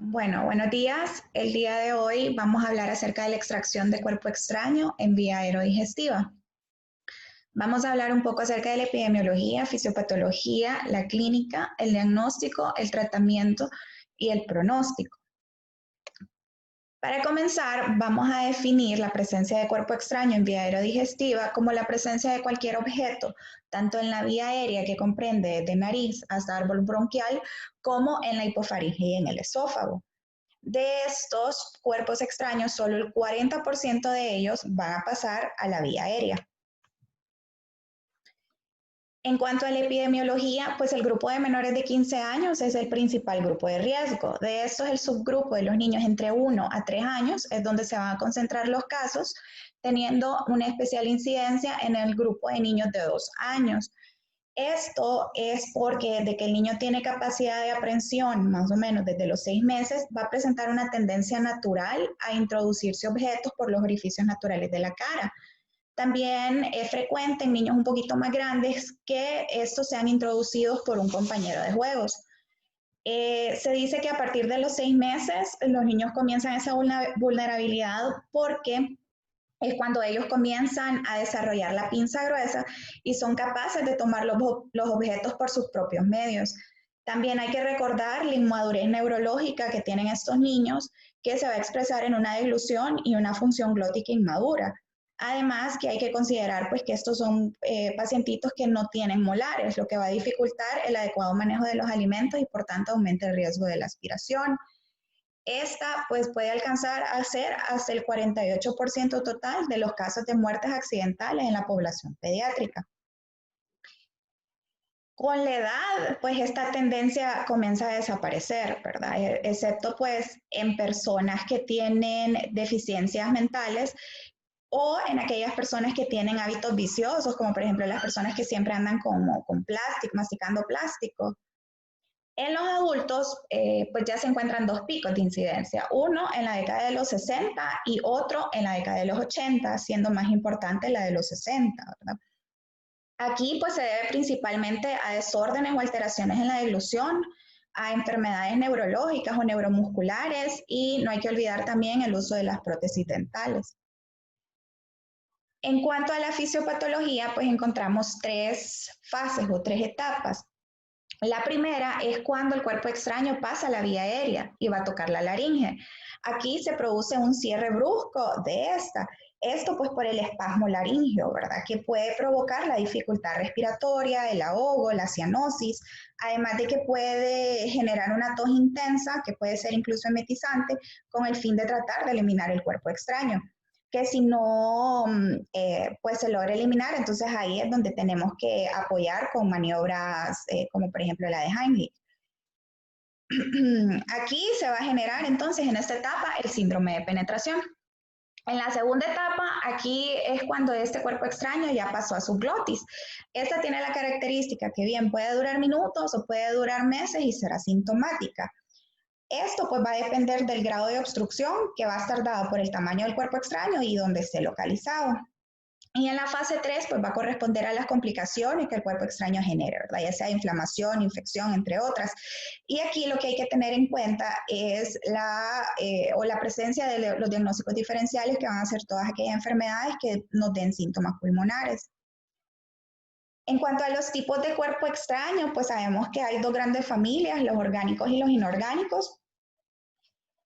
Bueno, buenos días. El día de hoy vamos a hablar acerca de la extracción de cuerpo extraño en vía aerodigestiva. Vamos a hablar un poco acerca de la epidemiología, fisiopatología, la clínica, el diagnóstico, el tratamiento y el pronóstico. Para comenzar, vamos a definir la presencia de cuerpo extraño en vía aerodigestiva como la presencia de cualquier objeto, tanto en la vía aérea que comprende desde nariz hasta árbol bronquial, como en la hipofaringe y en el esófago. De estos cuerpos extraños, solo el 40% de ellos van a pasar a la vía aérea. En cuanto a la epidemiología, pues el grupo de menores de 15 años es el principal grupo de riesgo. De estos, el subgrupo de los niños entre 1 a 3 años es donde se van a concentrar los casos, teniendo una especial incidencia en el grupo de niños de 2 años. Esto es porque desde que el niño tiene capacidad de aprehensión, más o menos desde los 6 meses, va a presentar una tendencia natural a introducirse objetos por los orificios naturales de la cara. También es frecuente en niños un poquito más grandes que estos sean introducidos por un compañero de juegos. Se dice que a partir de los 6 meses los niños comienzan esa vulnerabilidad porque es cuando ellos comienzan a desarrollar la pinza gruesa y son capaces de tomar los objetos por sus propios medios. También hay que recordar la inmadurez neurológica que tienen estos niños, que se va a expresar en una deglución y una función glótica inmadura. Además, que hay que considerar pues, que estos son pacientitos que no tienen molares, lo que va a dificultar el adecuado manejo de los alimentos y por tanto aumenta el riesgo de la aspiración. Esta pues, puede alcanzar a ser hasta el 48% total de los casos de muertes accidentales en la población pediátrica. Con la edad, pues esta tendencia comienza a desaparecer, ¿verdad? Excepto pues en personas que tienen deficiencias mentales o en aquellas personas que tienen hábitos viciosos, como por ejemplo las personas que siempre andan con plástico, masticando plástico. En los adultos, pues ya se encuentran dos picos de incidencia, uno en la década de los 60 y otro en la década de los 80, siendo más importante la de los 60, ¿verdad? Aquí pues se debe principalmente a desórdenes o alteraciones en la deglución, a enfermedades neurológicas o neuromusculares y no hay que olvidar también el uso de las prótesis dentales. En cuanto a la fisiopatología, pues encontramos tres fases o tres etapas. La primera es cuando el cuerpo extraño pasa la vía aérea y va a tocar la laringe. Aquí se produce un cierre brusco de esta. Esto pues por el espasmo laringeo, ¿verdad? Que puede provocar la dificultad respiratoria, el ahogo, la cianosis, además de que puede generar una tos intensa, que puede ser incluso emetizante, con el fin de tratar de eliminar el cuerpo extraño que si no pues se logra eliminar, entonces ahí es donde tenemos que apoyar con maniobras como por ejemplo la de Heimlich. Aquí se va a generar entonces en esta etapa el síndrome de penetración. En la segunda etapa, aquí es cuando este cuerpo extraño ya pasó a su glotis. Esta tiene la característica que bien puede durar minutos o puede durar meses y será sintomática. Esto pues va a depender del grado de obstrucción que va a estar dado por el tamaño del cuerpo extraño y donde esté localizado. Y en la fase 3 pues va a corresponder a las complicaciones que el cuerpo extraño genere, ¿verdad? Ya sea inflamación, infección, entre otras. Y aquí lo que hay que tener en cuenta es la presencia de los diagnósticos diferenciales que van a ser todas aquellas enfermedades que nos den síntomas pulmonares. En cuanto a los tipos de cuerpo extraño, pues sabemos que hay dos grandes familias, los orgánicos y los inorgánicos.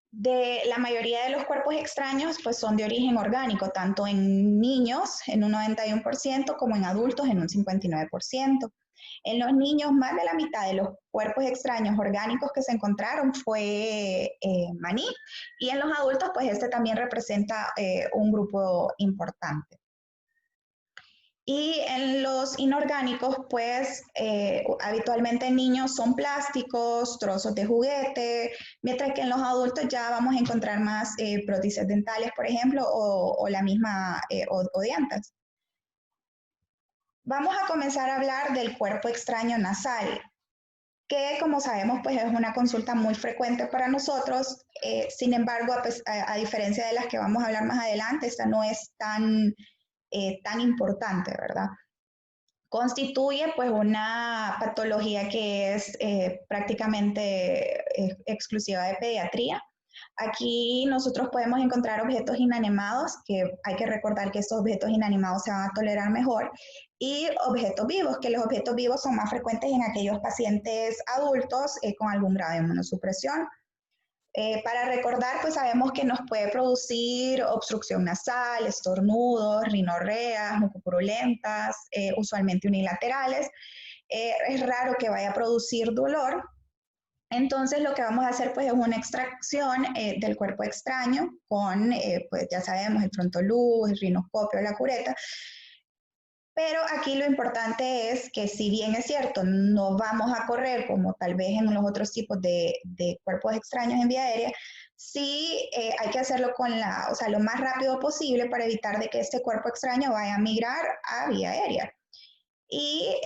De la mayoría de los cuerpos extraños, pues son de origen orgánico, tanto en niños en un 91% como en adultos en un 59%. En los niños, más de la mitad de los cuerpos extraños orgánicos que se encontraron fue maní, y en los adultos, pues este también representa un grupo importante. Y en los inorgánicos, pues habitualmente en niños son plásticos, trozos de juguete, mientras que en los adultos ya vamos a encontrar más prótesis dentales, por ejemplo, o la misma o dientes. Vamos a comenzar a hablar del cuerpo extraño nasal, que como sabemos, pues es una consulta muy frecuente para nosotros. Sin embargo, pues, a diferencia de las que vamos a hablar más adelante, esta no es tan importante, ¿verdad? constituye pues una patología que es prácticamente exclusiva de pediatría. Aquí nosotros podemos encontrar objetos inanimados, que hay que recordar que estos objetos inanimados se van a tolerar mejor, y objetos vivos, que los objetos vivos son más frecuentes en aquellos pacientes adultos con algún grado de inmunosupresión. Para recordar, pues sabemos que nos puede producir obstrucción nasal, estornudos, rinorreas, mucopurulentas, usualmente unilaterales. Es raro que vaya a producir dolor. Entonces lo que vamos a hacer pues es una extracción del cuerpo extraño con, pues ya sabemos, el frontoluz, el rinoscopio, la cureta. Pero aquí lo importante es que si bien es cierto, no vamos a correr como tal vez en los otros tipos de cuerpos extraños en vía aérea, sí hay que hacerlo con o sea, lo más rápido posible para evitar de que este cuerpo extraño vaya a migrar a vía aérea. Y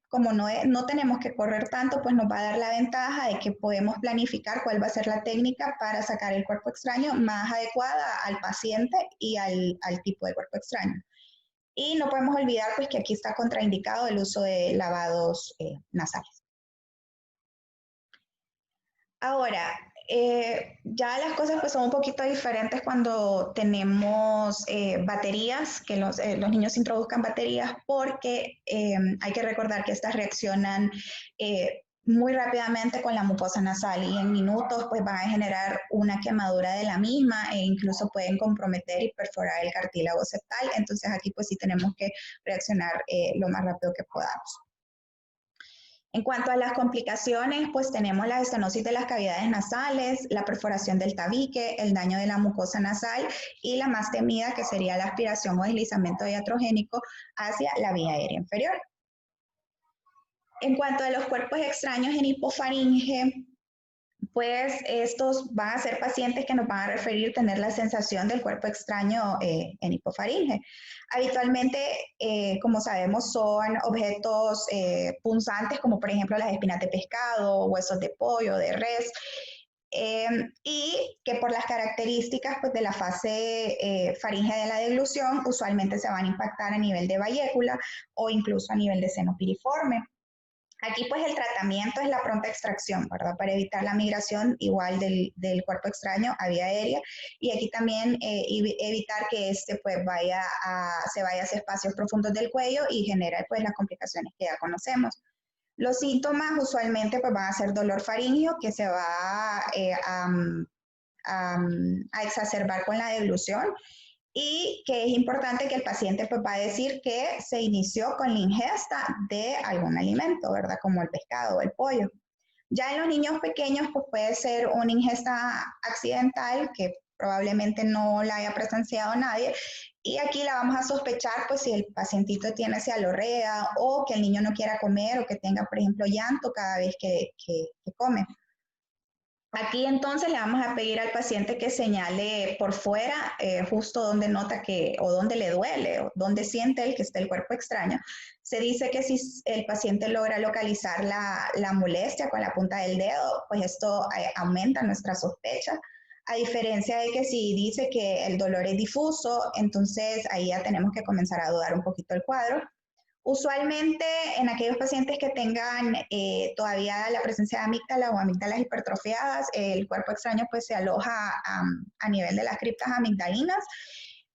como no tenemos que correr tanto, pues nos va a dar la ventaja de que podemos planificar cuál va a ser la técnica para sacar el cuerpo extraño más adecuada al paciente y al tipo de cuerpo extraño. Y no podemos olvidar pues que aquí está contraindicado el uso de lavados nasales. Ahora, ya las cosas pues son un poquito diferentes cuando tenemos baterías, que los niños introduzcan baterías, porque hay que recordar que estas reaccionan muy rápidamente con la mucosa nasal y en minutos pues van a generar una quemadura de la misma e incluso pueden comprometer y perforar el cartílago septal. Entonces aquí pues sí tenemos que reaccionar lo más rápido que podamos. En cuanto a las complicaciones, pues tenemos la estenosis de las cavidades nasales, la perforación del tabique, el daño de la mucosa nasal y la más temida que sería la aspiración o deslizamiento iatrogénico hacia la vía aérea inferior. En cuanto a los cuerpos extraños en hipofaringe, pues estos van a ser pacientes que nos van a referir tener la sensación del cuerpo extraño en hipofaringe. Habitualmente, como sabemos, son objetos punzantes, como por ejemplo las espinas de pescado, huesos de pollo, de res, y que por las características pues, de la fase faringe de la deglución, usualmente se van a impactar a nivel de vallécula o incluso a nivel de seno piriforme. Aquí pues el tratamiento es la pronta extracción, ¿verdad? Para evitar la migración igual del cuerpo extraño a vía aérea y aquí también evitar que este pues se vaya hacia espacios profundos del cuello y genera pues las complicaciones que ya conocemos. Los síntomas usualmente pues van a ser dolor faríngeo que se va a exacerbar con la deglución y que es importante que el paciente pues va a decir que se inició con la ingesta de algún alimento, ¿verdad? Como el pescado o el pollo. Ya en los niños pequeños pues puede ser una ingesta accidental que probablemente no la haya presenciado nadie y aquí la vamos a sospechar pues si el pacientito tiene cialorrea o que el niño no quiera comer o que tenga por ejemplo llanto cada vez que come. Aquí entonces le vamos a pedir al paciente que señale por fuera justo donde nota que o donde le duele o donde siente el que está el cuerpo extraño. Se dice que si el paciente logra localizar la molestia con la punta del dedo, pues esto aumenta nuestra sospecha. A diferencia de que si dice que el dolor es difuso, entonces ahí ya tenemos que comenzar a dudar un poquito el cuadro. Usualmente en aquellos pacientes que tengan todavía la presencia de amígdala o amígdalas hipertrofiadas, el cuerpo extraño pues se aloja a nivel de las criptas amigdalinas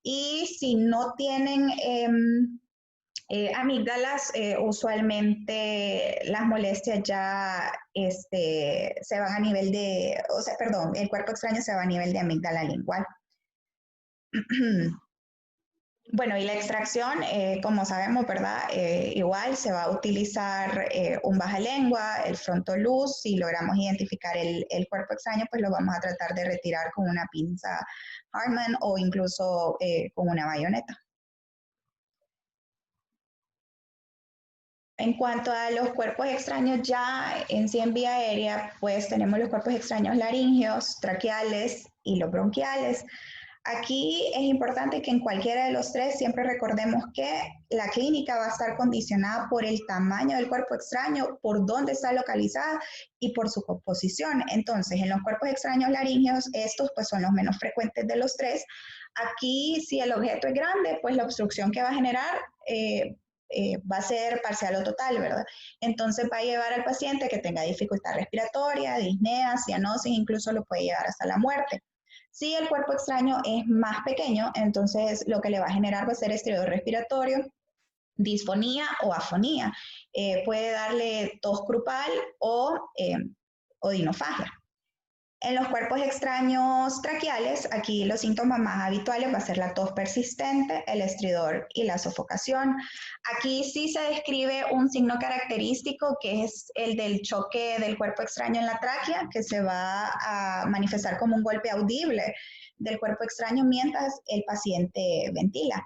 y si no tienen amígdalas, usualmente las molestias ya se van a nivel de, o sea, perdón, el cuerpo extraño se va a nivel de amígdala lingual. Bueno, y la extracción, como sabemos, ¿verdad? Igual se va a utilizar un baja lengua, el frontoluz, si logramos identificar el cuerpo extraño, pues lo vamos a tratar de retirar con una pinza Hartmann o incluso con una bayoneta. En cuanto a los cuerpos extraños ya en sí en vía aérea, pues tenemos los cuerpos extraños laringeos, traqueales y los bronquiales. Aquí es importante que en cualquiera de los tres siempre recordemos que la clínica va a estar condicionada por el tamaño del cuerpo extraño, por dónde está localizada y por su composición. Entonces, en los cuerpos extraños laringeos, estos pues son los menos frecuentes de los tres. Aquí, si el objeto es grande, pues la obstrucción que va a generar va a ser parcial o total, ¿verdad? Entonces va a llevar al paciente que tenga dificultad respiratoria, disnea, cianosis, incluso lo puede llevar hasta la muerte. Si el cuerpo extraño es más pequeño, entonces lo que le va a generar va a ser estridor respiratorio, disfonía o afonía. Puede darle tos grupal o odinofagia. En los cuerpos extraños traqueales, aquí los síntomas más habituales va a ser la tos persistente, el estridor y la sofocación. Aquí sí se describe un signo característico que es el del choque del cuerpo extraño en la tráquea, que se va a manifestar como un golpe audible del cuerpo extraño mientras el paciente ventila.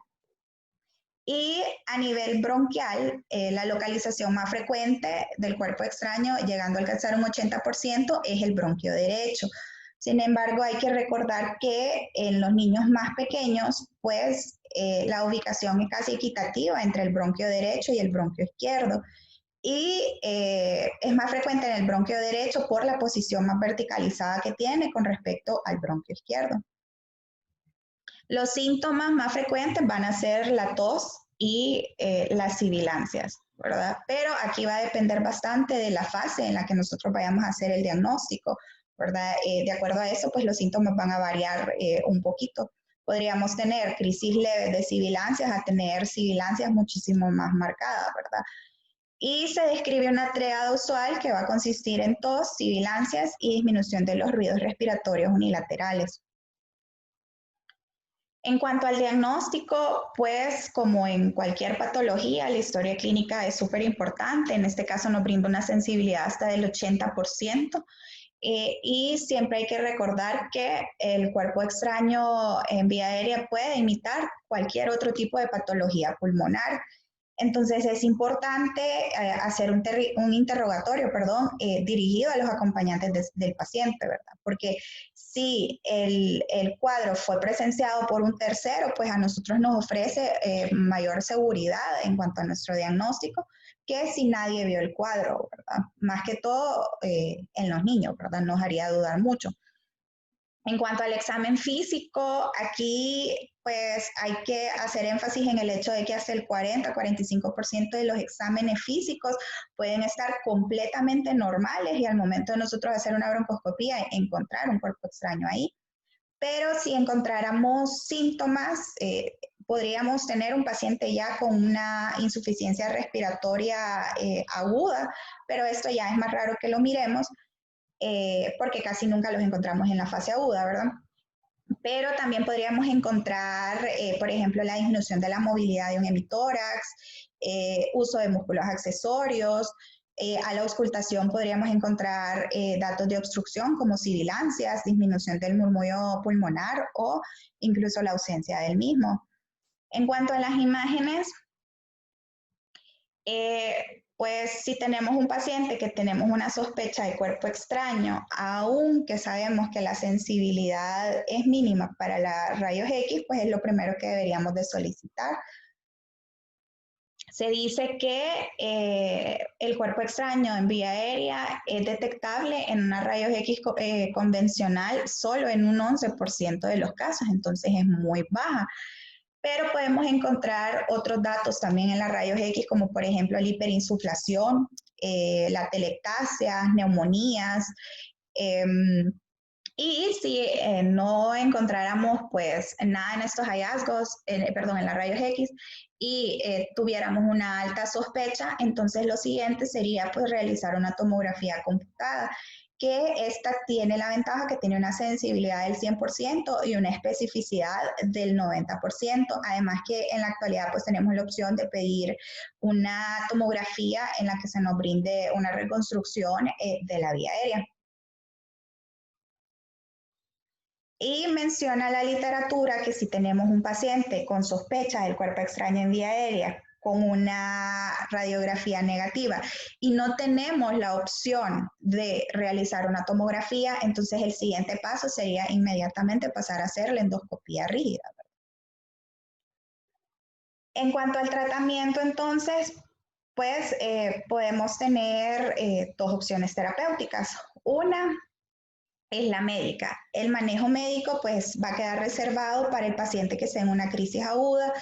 Y a nivel bronquial, la localización más frecuente del cuerpo extraño, llegando a alcanzar un 80%, es el bronquio derecho. Sin embargo, hay que recordar que en los niños más pequeños, pues la ubicación es casi equitativa entre el bronquio derecho y el bronquio izquierdo. Y es más frecuente en el bronquio derecho por la posición más verticalizada que tiene con respecto al bronquio izquierdo. Los síntomas más frecuentes van a ser la tos y las sibilancias, ¿verdad? Pero aquí va a depender bastante de la fase en la que nosotros vayamos a hacer el diagnóstico, ¿verdad? De acuerdo a eso, pues los síntomas van a variar un poquito. Podríamos tener crisis leves de sibilancias a tener sibilancias muchísimo más marcadas, ¿verdad? Y se describe una triada usual que va a consistir en tos, sibilancias y disminución de los ruidos respiratorios unilaterales. En cuanto al diagnóstico, pues como en cualquier patología, la historia clínica es súper importante. En este caso nos brinda una sensibilidad hasta del 80%. Y siempre hay que recordar que el cuerpo extraño en vía aérea puede imitar cualquier otro tipo de patología pulmonar. Entonces es importante hacer un interrogatorio, dirigido a los acompañantes del paciente, ¿verdad? Porque si el cuadro fue presenciado por un tercero, pues a nosotros nos ofrece mayor seguridad en cuanto a nuestro diagnóstico que si nadie vio el cuadro, ¿verdad? Más que todo en los niños, ¿verdad? Nos haría dudar mucho. En cuanto al examen físico, aquí pues hay que hacer énfasis en el hecho de que hasta el 40-45% de los exámenes físicos pueden estar completamente normales y al momento de nosotros hacer una broncoscopía encontrar un cuerpo extraño ahí. Pero si encontráramos síntomas, podríamos tener un paciente ya con una insuficiencia respiratoria aguda, pero esto ya es más raro que lo miremos porque casi nunca los encontramos en la fase aguda, ¿verdad? Pero también podríamos encontrar, por ejemplo, la disminución de la movilidad de un hemitórax, uso de músculos accesorios. A la auscultación podríamos encontrar datos de obstrucción como sibilancias, disminución del murmullo pulmonar o incluso la ausencia del mismo. En cuanto a las imágenes, pues si tenemos un paciente que tenemos una sospecha de cuerpo extraño, aunque sabemos que la sensibilidad es mínima para la rayos X, pues es lo primero que deberíamos de solicitar. Se dice que el cuerpo extraño en vía aérea es detectable en una rayos X convencional solo en un 11% de los casos, entonces es muy baja. Pero podemos encontrar otros datos también en las rayos X, como por ejemplo la hiperinsuflación, la telectasia, neumonías. Y si no encontráramos pues nada en estos hallazgos, en la rayos X, y tuviéramos una alta sospecha, entonces lo siguiente sería pues realizar una tomografía computada, que esta tiene la ventaja que tiene una sensibilidad del 100% y una especificidad del 90%. Además que en la actualidad pues tenemos la opción de pedir una tomografía en la que se nos brinde una reconstrucción de la vía aérea. Y menciona la literatura que si tenemos un paciente con sospecha del cuerpo extraño en vía aérea, con una radiografía negativa y no tenemos la opción de realizar una tomografía, entonces el siguiente paso sería inmediatamente pasar a hacer la endoscopía rígida. En cuanto al tratamiento, entonces, pues podemos tener dos opciones terapéuticas. Una es la médica. El manejo médico pues va a quedar reservado para el paciente que esté en una crisis aguda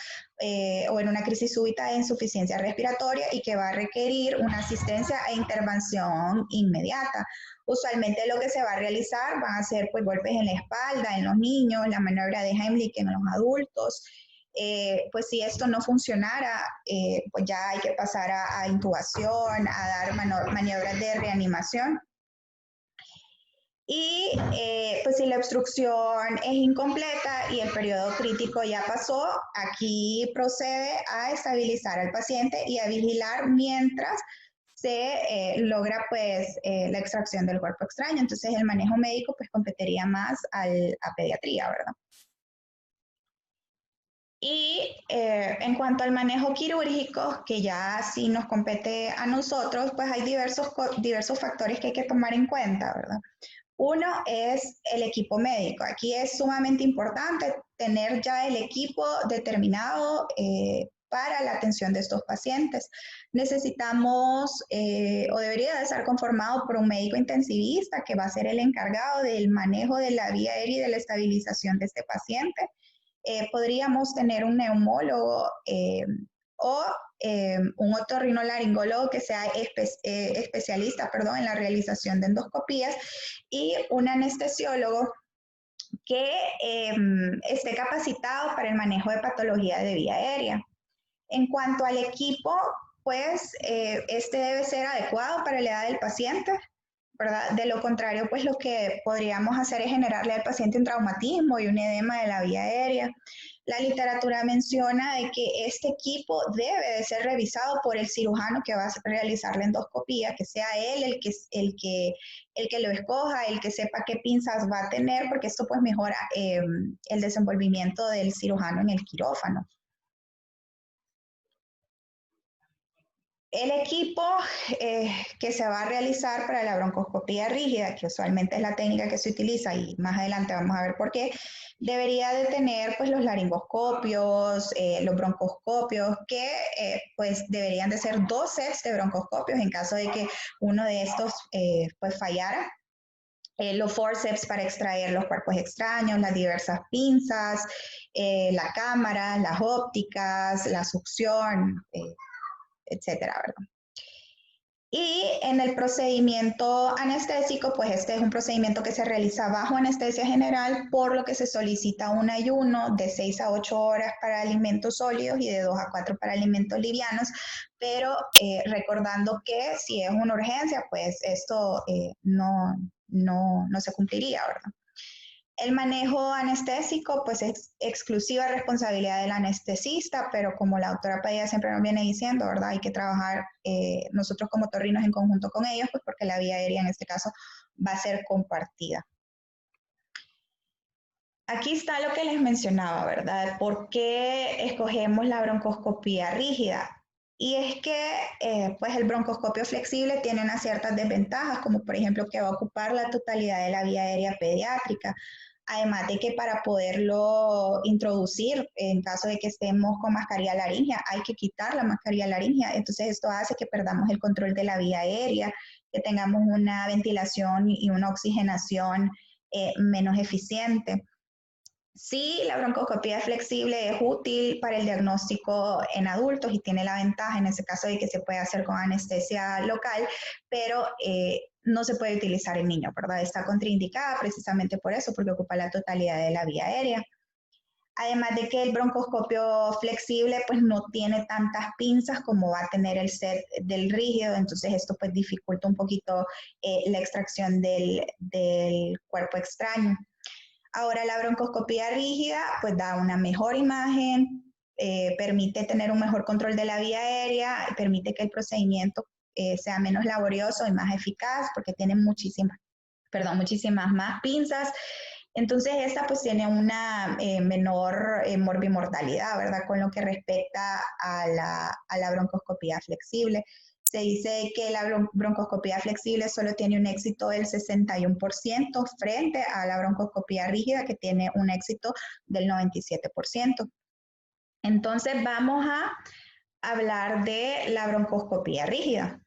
o en una crisis súbita de insuficiencia respiratoria y que va a requerir una asistencia e intervención inmediata. Usualmente lo que se va a realizar van a ser pues golpes en la espalda en los niños, la maniobra de Heimlich en los adultos. Pues si esto no funcionara, pues ya hay que pasar a intubación, a dar maniobras de reanimación. Y pues si la obstrucción es incompleta y el periodo crítico ya pasó, aquí procede a estabilizar al paciente y a vigilar mientras se logra pues la extracción del cuerpo extraño. Entonces el manejo médico pues competiría más a pediatría, ¿verdad? Y en cuanto al manejo quirúrgico, que ya sí nos compete a nosotros, pues hay diversos factores que hay que tomar en cuenta, ¿verdad? Uno es el equipo médico. Aquí es sumamente importante tener ya el equipo determinado para la atención de estos pacientes. Necesitamos o debería de estar conformado por un médico intensivista que va a ser el encargado del manejo de la vía aérea y de la estabilización de este paciente. Podríamos tener un neumólogo o un otorrinolaringólogo que sea especialista, perdón, en la realización de endoscopías y un anestesiólogo que esté capacitado para el manejo de patología de vía aérea. En cuanto al equipo, pues este debe ser adecuado para la edad del paciente, ¿verdad? De lo contrario, pues lo que podríamos hacer es generarle al paciente un traumatismo y un edema de la vía aérea. La literatura menciona de que este equipo debe de ser revisado por el cirujano que va a realizar la endoscopía, que sea él el que lo escoja, el que sepa qué pinzas va a tener, porque esto pues mejora el desenvolvimiento del cirujano en el quirófano. El equipo que se va a realizar para la broncoscopía rígida, que usualmente es la técnica que se utiliza y más adelante vamos a ver por qué, debería de tener pues los laringoscopios, los broncoscopios, que pues deberían de ser 2 sets de broncoscopios en caso de que uno de estos pues fallara. Los forceps para extraer los cuerpos extraños, las diversas pinzas, la cámara, las ópticas, la succión, etcétera, ¿verdad? Y en el procedimiento anestésico, pues este es un procedimiento que se realiza bajo anestesia general, por lo que se solicita un ayuno de 6 a 8 horas para alimentos sólidos y de 2 a 4 para alimentos livianos, pero recordando que si es una urgencia, pues esto no se cumpliría, ¿verdad? El manejo anestésico, pues es exclusiva responsabilidad del anestesista, pero como la doctora Padilla siempre nos viene diciendo, ¿verdad? Hay que trabajar nosotros como otorrinos en conjunto con ellos, pues porque la vía aérea en este caso va a ser compartida. Aquí está lo que les mencionaba, ¿verdad? ¿Por qué escogemos la broncoscopía rígida? Y es que pues el broncoscopio flexible tiene unas ciertas desventajas, como por ejemplo que va a ocupar la totalidad de la vía aérea pediátrica. Además de que para poderlo introducir, en caso de que estemos con mascarilla laringea, hay que quitar la mascarilla laringea. Entonces esto hace que perdamos el control de la vía aérea, que tengamos una ventilación y una oxigenación menos eficiente. Sí, la broncoscopía flexible es útil para el diagnóstico en adultos y tiene la ventaja en ese caso de que se puede hacer con anestesia local, pero no se puede utilizar en niños, ¿verdad? Está contraindicada precisamente por eso, porque ocupa la totalidad de la vía aérea. Además de que el broncoscopio flexible pues no tiene tantas pinzas como va a tener el set del rígido, entonces esto pues dificulta un poquito la extracción del cuerpo extraño. Ahora la broncoscopía rígida pues da una mejor imagen, permite tener un mejor control de la vía aérea, permite que el procedimiento sea menos laborioso y más eficaz porque tiene muchísimas más pinzas. Entonces esta pues tiene una menor morbimortalidad, ¿verdad? Con lo que respecta a la broncoscopía flexible. Se dice que la broncoscopía flexible solo tiene un éxito del 61% frente a la broncoscopía rígida que tiene un éxito del 97%. Entonces vamos a hablar de la broncoscopía rígida.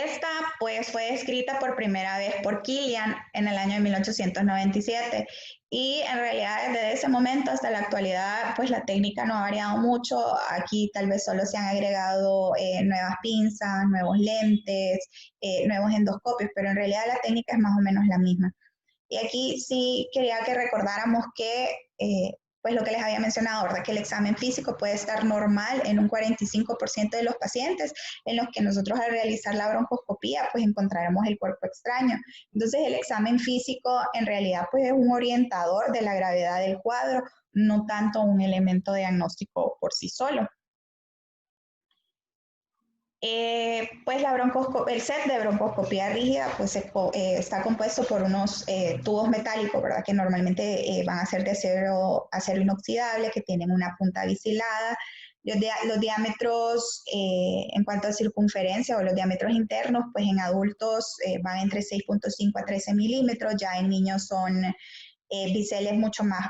Esta pues fue descrita por primera vez por Kilian en el año de 1897 y en realidad desde ese momento hasta la actualidad pues la técnica no ha variado mucho. Aquí tal vez solo se han agregado nuevas pinzas, nuevos lentes, nuevos endoscopios, pero en realidad la técnica es más o menos la misma. Y aquí sí quería que recordáramos que, pues lo que les había mencionado, ¿verdad? Que el examen físico puede estar normal en un 45% de los pacientes, en los que nosotros al realizar la broncoscopía, pues encontraremos el cuerpo extraño. Entonces el examen físico en realidad pues es un orientador de la gravedad del cuadro, no tanto un elemento diagnóstico por sí solo. Pues el set de broncoscopía rígida pues está compuesto por unos tubos metálicos, ¿verdad? Que normalmente van a ser de acero inoxidable, que tienen una punta biselada. Los diámetros en cuanto a circunferencia o los diámetros internos, pues en adultos van entre 6.5 a 13 milímetros, ya en niños son biseles mucho más,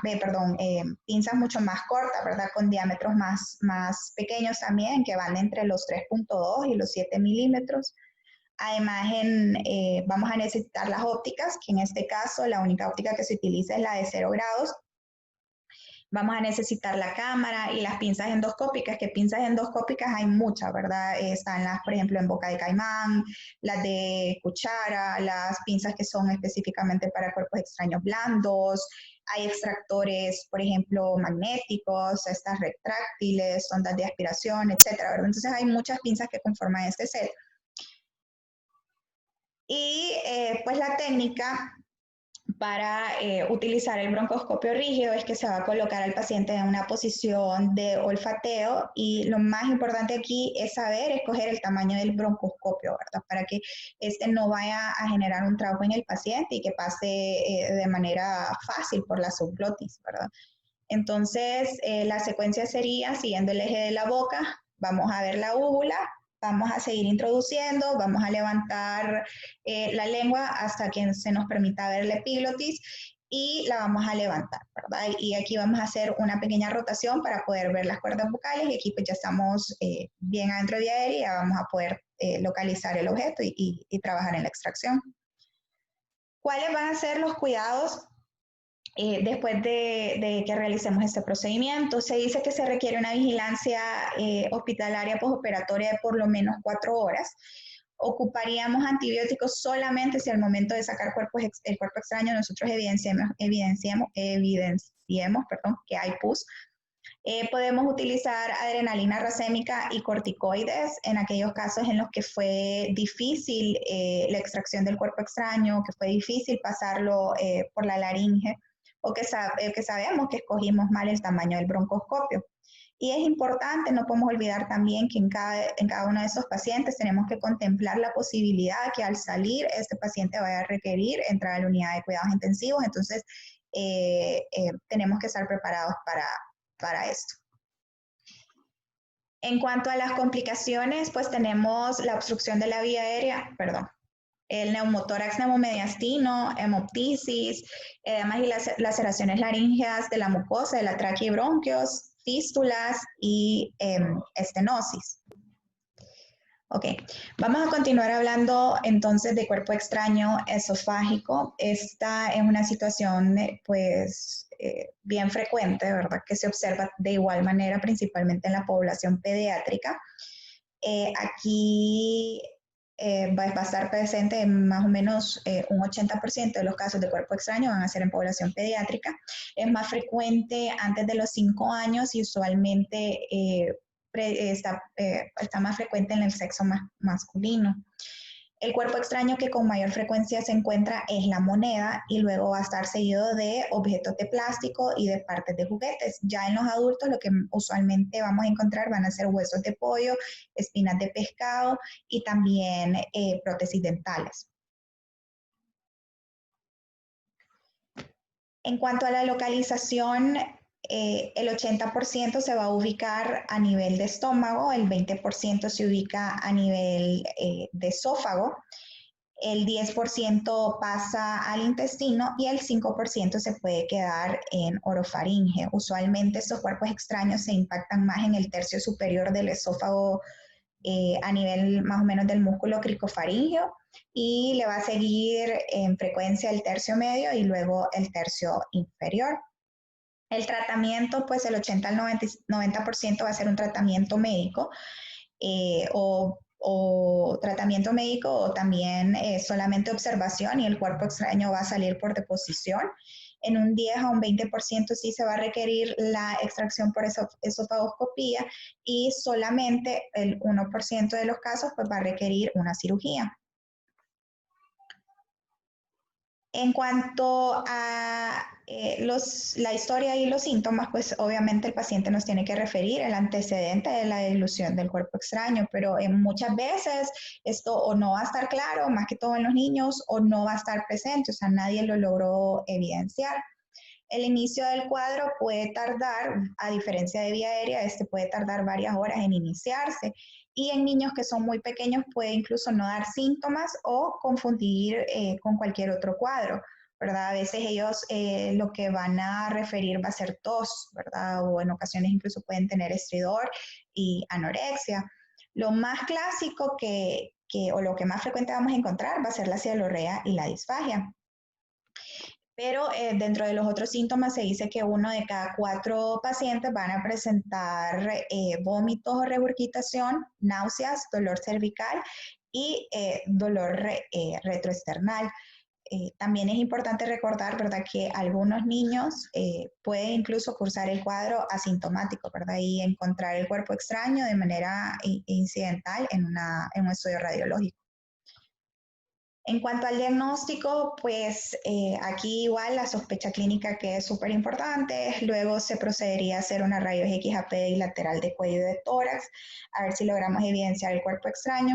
pinzas mucho más cortas, ¿verdad? Con diámetros más pequeños también, que van entre los 3.2 y los 7 milímetros. Además, vamos a necesitar las ópticas, que en este caso la única óptica que se utiliza es la de 0 grados. Vamos a necesitar la cámara y las pinzas endoscópicas, que pinzas endoscópicas hay muchas, ¿verdad? Están las, por ejemplo, en boca de caimán, las de cuchara, las pinzas que son específicamente para cuerpos extraños blandos, hay extractores, por ejemplo, magnéticos, estas retráctiles, ondas de aspiración, etcétera, ¿verdad? Entonces hay muchas pinzas que conforman este set. Y pues la técnica para utilizar el broncoscopio rígido es que se va a colocar al paciente en una posición de olfateo y lo más importante aquí es saber escoger el tamaño del broncoscopio, ¿verdad? Para que este no vaya a generar un trauma en el paciente y que pase de manera fácil por la subglotis, ¿verdad? Entonces, la secuencia sería siguiendo el eje de la boca, vamos a ver la úvula, vamos a seguir introduciendo, vamos a levantar la lengua hasta que se nos permita ver la epiglotis y la vamos a levantar, ¿verdad? Y aquí vamos a hacer una pequeña rotación para poder ver las cuerdas vocales y aquí pues ya estamos bien adentro de aire y ya vamos a poder localizar el objeto y trabajar en la extracción. ¿Cuáles van a ser los cuidados después de que realicemos este procedimiento? Se dice que se requiere una vigilancia hospitalaria postoperatoria de por lo menos 4 horas. Ocuparíamos antibióticos solamente si al momento de sacar el cuerpo extraño nosotros evidenciemos que hay pus. Podemos utilizar adrenalina racémica y corticoides en aquellos casos en los que fue difícil la extracción del cuerpo extraño, que fue difícil pasarlo por la laringe o que sabemos que escogimos mal el tamaño del broncoscopio. Y es importante, no podemos olvidar también que en cada uno de esos pacientes tenemos que contemplar la posibilidad que al salir este paciente vaya a requerir entrar a la unidad de cuidados intensivos, entonces tenemos que estar preparados para esto. En cuanto a las complicaciones, pues tenemos la obstrucción de la vía aérea, el neumotórax neumomediastino, hemoptisis, edemas y laceraciones laríngeas de la mucosa, de la tráquea y bronquios, fístulas y estenosis. Ok, vamos a continuar hablando entonces de cuerpo extraño esofágico. Esta es una situación pues bien frecuente, ¿verdad? Que se observa de igual manera principalmente en la población pediátrica. Aquí va a estar presente en más o menos un 80% de los casos de cuerpo extraño van a ser en población pediátrica. Es más frecuente antes de los 5 años y usualmente está más frecuente en el sexo masculino. El cuerpo extraño que con mayor frecuencia se encuentra es la moneda y luego va a estar seguido de objetos de plástico y de partes de juguetes. Ya en los adultos lo que usualmente vamos a encontrar van a ser huesos de pollo, espinas de pescado y también prótesis dentales. En cuanto a la localización, el 80% se va a ubicar a nivel de estómago, el 20% se ubica a nivel de esófago, el 10% pasa al intestino y el 5% se puede quedar en orofaringe. Usualmente estos cuerpos extraños se impactan más en el tercio superior del esófago a nivel más o menos del músculo cricofaríngeo y le va a seguir en frecuencia el tercio medio y luego el tercio inferior. El tratamiento, pues el 80 al 90% va a ser un tratamiento médico o tratamiento médico o también solamente observación y el cuerpo extraño va a salir por deposición. En un 10 a un 20% sí se va a requerir la extracción por esofagoscopía y solamente el 1% de los casos pues va a requerir una cirugía. En cuanto a la historia y los síntomas, pues obviamente el paciente nos tiene que referir el antecedente de la dilución del cuerpo extraño, pero muchas veces esto o no va a estar claro, más que todo en los niños, o no va a estar presente, o sea, nadie lo logró evidenciar. El inicio del cuadro puede tardar, a diferencia de vía aérea, este puede tardar varias horas en iniciarse y en niños que son muy pequeños puede incluso no dar síntomas o confundir con cualquier otro cuadro, ¿verdad? A veces ellos lo que van a referir va a ser tos, ¿verdad? O en ocasiones incluso pueden tener estridor y anorexia. Lo más clásico o lo que más frecuente vamos a encontrar va a ser la cialorrea y la disfagia. Pero dentro de los otros síntomas se dice que 1 de cada 4 pacientes van a presentar vómitos o regurgitación, náuseas, dolor cervical y dolor retroesternal. También es importante recordar, ¿verdad?, que algunos niños pueden incluso cursar el cuadro asintomático, ¿verdad?, y encontrar el cuerpo extraño de manera incidental en un estudio radiológico. En cuanto al diagnóstico, pues aquí igual la sospecha clínica que es súper importante, luego se procedería a hacer una rayos X API lateral de cuello y de tórax, a ver si logramos evidenciar el cuerpo extraño.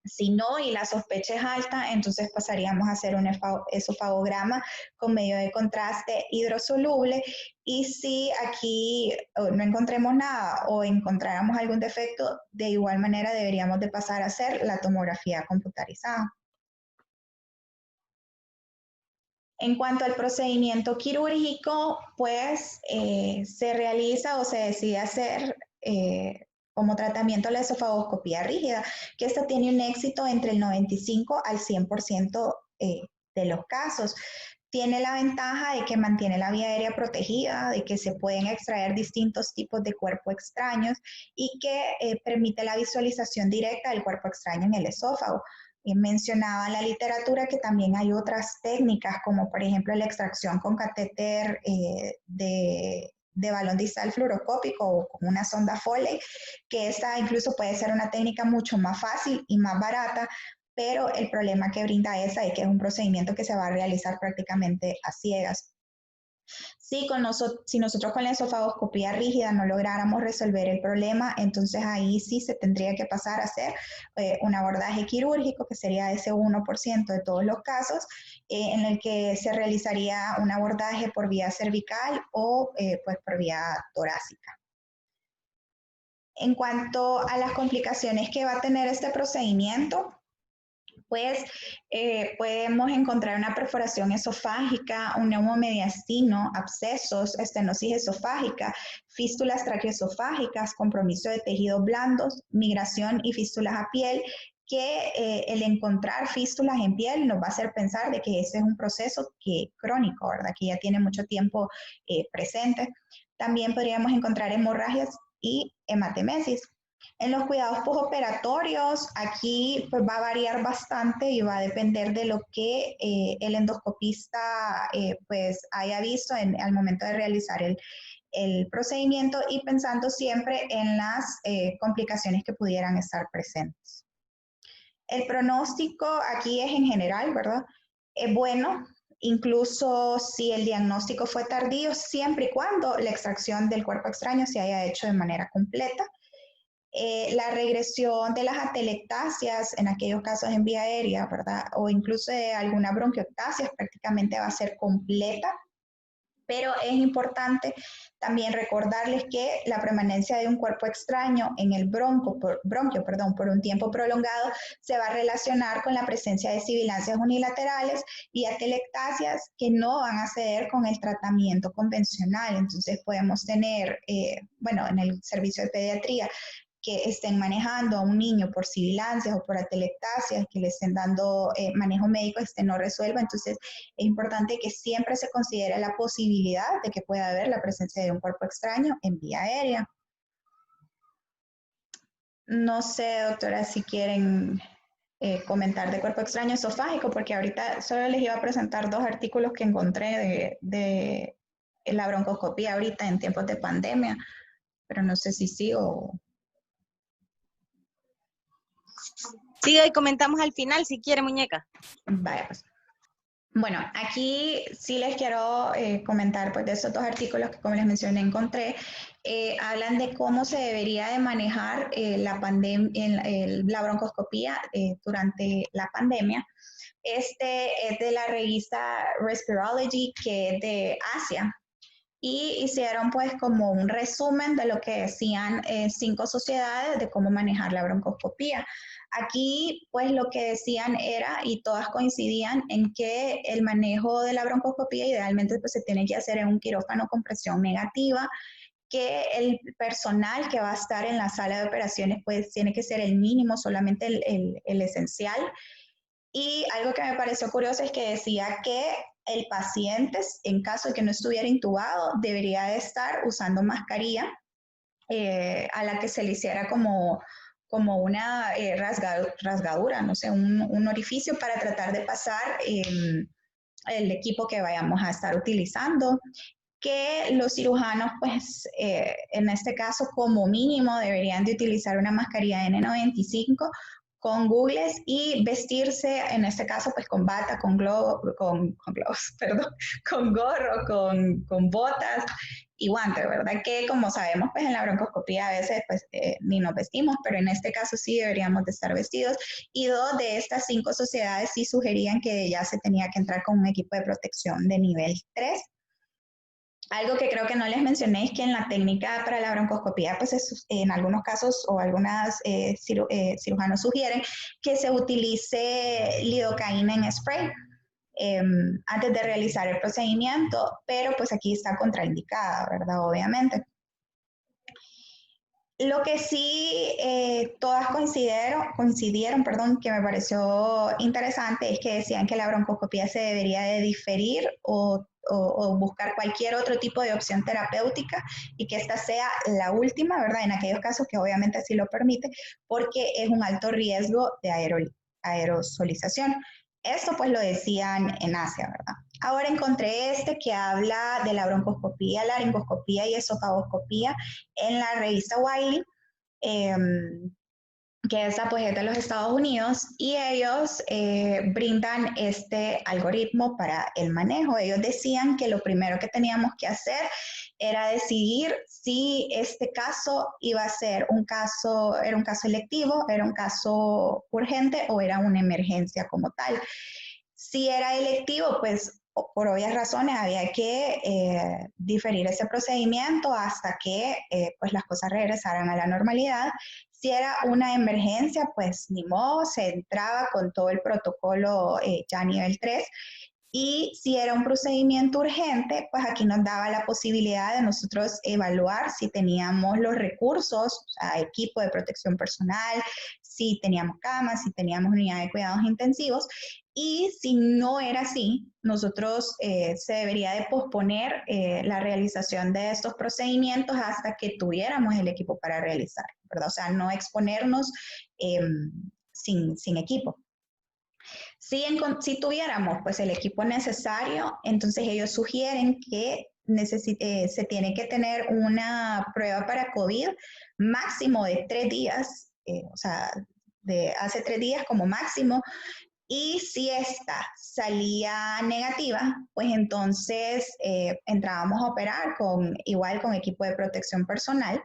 Si no y la sospecha es alta, entonces pasaríamos a hacer un esofagograma con medio de contraste hidrosoluble y si aquí no encontremos nada o encontráramos algún defecto, de igual manera deberíamos de pasar a hacer la tomografía computarizada. En cuanto al procedimiento quirúrgico, pues se realiza o se decide hacer como tratamiento la esofagoscopía rígida, que esta tiene un éxito entre el 95 al 100% de los casos. Tiene la ventaja de que mantiene la vía aérea protegida, de que se pueden extraer distintos tipos de cuerpo extraños y que permite la visualización directa del cuerpo extraño en el esófago. Mencionaba en la literatura que también hay otras técnicas, como por ejemplo la extracción con catéter de balón distal fluoroscópico o con una sonda Foley, que esta incluso puede ser una técnica mucho más fácil y más barata, pero el problema que brinda esa es que es un procedimiento que se va a realizar prácticamente a ciegas. Si nosotros con la esofagoscopía rígida no lográramos resolver el problema, entonces ahí sí se tendría que pasar a hacer un abordaje quirúrgico, que sería ese 1% de todos los casos, en el que se realizaría un abordaje por vía cervical o pues por vía torácica. En cuanto a las complicaciones que va a tener este procedimiento, pues podemos encontrar una perforación esofágica, un neumomediastino, abscesos, estenosis esofágica, fístulas traqueoesofágicas, compromiso de tejidos blandos, migración y fístulas a piel, que el encontrar fístulas en piel nos va a hacer pensar de que ese es un proceso crónico, ¿verdad? Que ya tiene mucho tiempo presente. También podríamos encontrar hemorragias y hematemesis. En los cuidados postoperatorios, aquí pues, va a variar bastante y va a depender de lo que el endoscopista pues, haya visto al momento de realizar el procedimiento y pensando siempre en las complicaciones que pudieran estar presentes. El pronóstico aquí es en general, ¿verdad? Es bueno, incluso si el diagnóstico fue tardío, siempre y cuando la extracción del cuerpo extraño se haya hecho de manera completa. La regresión de las atelectasias en aquellos casos en vía aérea, ¿verdad? O incluso de alguna bronquiectasia prácticamente va a ser completa, pero es importante también recordarles que la permanencia de un cuerpo extraño en el bronquio, por un tiempo prolongado se va a relacionar con la presencia de sibilancias unilaterales y atelectasias que no van a ceder con el tratamiento convencional. Entonces podemos tener, en el servicio de pediatría, que estén manejando a un niño por sibilancias o por atelectasias, que le estén dando manejo médico, no resuelva. Entonces, es importante que siempre se considere la posibilidad de que pueda haber la presencia de un cuerpo extraño en vía aérea. No sé, doctora, si quieren comentar de cuerpo extraño esofágico, porque ahorita solo les iba a presentar 2 artículos que encontré de la broncoscopía ahorita en tiempos de pandemia, pero no sé si sí o... Sí, hoy comentamos al final, si quiere, muñeca. Vaya, pues. Bueno, aquí sí les quiero comentar pues, de estos 2 artículos que, como les mencioné, encontré. Hablan de cómo se debería de manejar la broncoscopía durante la pandemia. Este es de la revista Respirology, que es de Asia, y hicieron pues como un resumen de lo que decían 5 sociedades de cómo manejar la broncoscopía. Aquí pues lo que decían era, y todas coincidían en que el manejo de la broncoscopía idealmente pues se tiene que hacer en un quirófano con presión negativa, que el personal que va a estar en la sala de operaciones pues tiene que ser el mínimo, solamente el esencial. Y algo que me pareció curioso es que decía que el paciente, en caso de que no estuviera intubado, debería de estar usando mascarilla a la que se le hiciera como una rasgadura, no sé, un orificio para tratar de pasar el equipo que vayamos a estar utilizando, que los cirujanos, pues, en este caso, como mínimo, deberían de utilizar una mascarilla N95 con googles y vestirse, en este caso, pues, con bata, con globos, perdón, con gorro, con botas y guantes, ¿verdad? Que, como sabemos, pues, en la broncoscopía a veces, pues, ni nos vestimos, pero en este caso sí deberíamos de estar vestidos. Y 2 de estas 5 sociedades sí sugerían que ya se tenía que entrar con un equipo de protección de nivel 3. Algo que creo que no les mencioné es que en la técnica para la broncoscopía, pues en algunos casos o algunas cirujanos sugieren que se utilice lidocaína en spray antes de realizar el procedimiento, pero pues aquí está contraindicada, ¿verdad? Obviamente. Lo que sí todas coincidieron, perdón, que me pareció interesante es que decían que la broncoscopía se debería de diferir o buscar cualquier otro tipo de opción terapéutica y que esta sea la última, ¿verdad? En aquellos casos que obviamente así lo permite, porque es un alto riesgo de aerosolización. Esto pues lo decían en Asia, ¿verdad? Ahora encontré este que habla de la broncoscopía, laringoscopía y esofagoscopía en la revista Wiley, eh, que esa pues es de los Estados Unidos, y ellos brindan este algoritmo para el manejo. Ellos decían que lo primero que teníamos que hacer era decidir si este caso iba a ser era un caso electivo, era un caso urgente o era una emergencia como tal. Si era electivo, pues por obvias razones había que diferir ese procedimiento hasta que pues las cosas regresaran a la normalidad. Si era una emergencia, pues ni modo, se entraba con todo el protocolo ya a nivel 3. Y si era un procedimiento urgente, pues aquí nos daba la posibilidad de nosotros evaluar si teníamos los recursos, o sea, equipo de protección personal, si teníamos camas, si teníamos unidad de cuidados intensivos. Y si no era así, nosotros se debería de posponer la realización de estos procedimientos hasta que tuviéramos el equipo para realizar, ¿verdad? O sea, no exponernos sin equipo. Si tuviéramos pues el equipo necesario, entonces ellos sugieren que se tiene que tener una prueba para COVID máximo de 3 días, o sea, de hace 3 días como máximo, y si esta salía negativa, pues entonces entrábamos a operar igual con equipo de protección personal.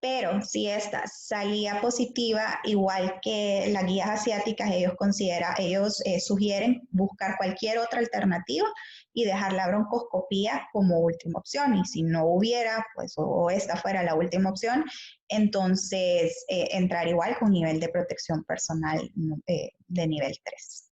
Pero si esta salía positiva, igual que las guías asiáticas, ellos sugieren buscar cualquier otra alternativa y dejar la broncoscopía como última opción. Y si no hubiera, pues, o esta fuera la última opción, entonces entrar igual con nivel de protección personal de nivel 3.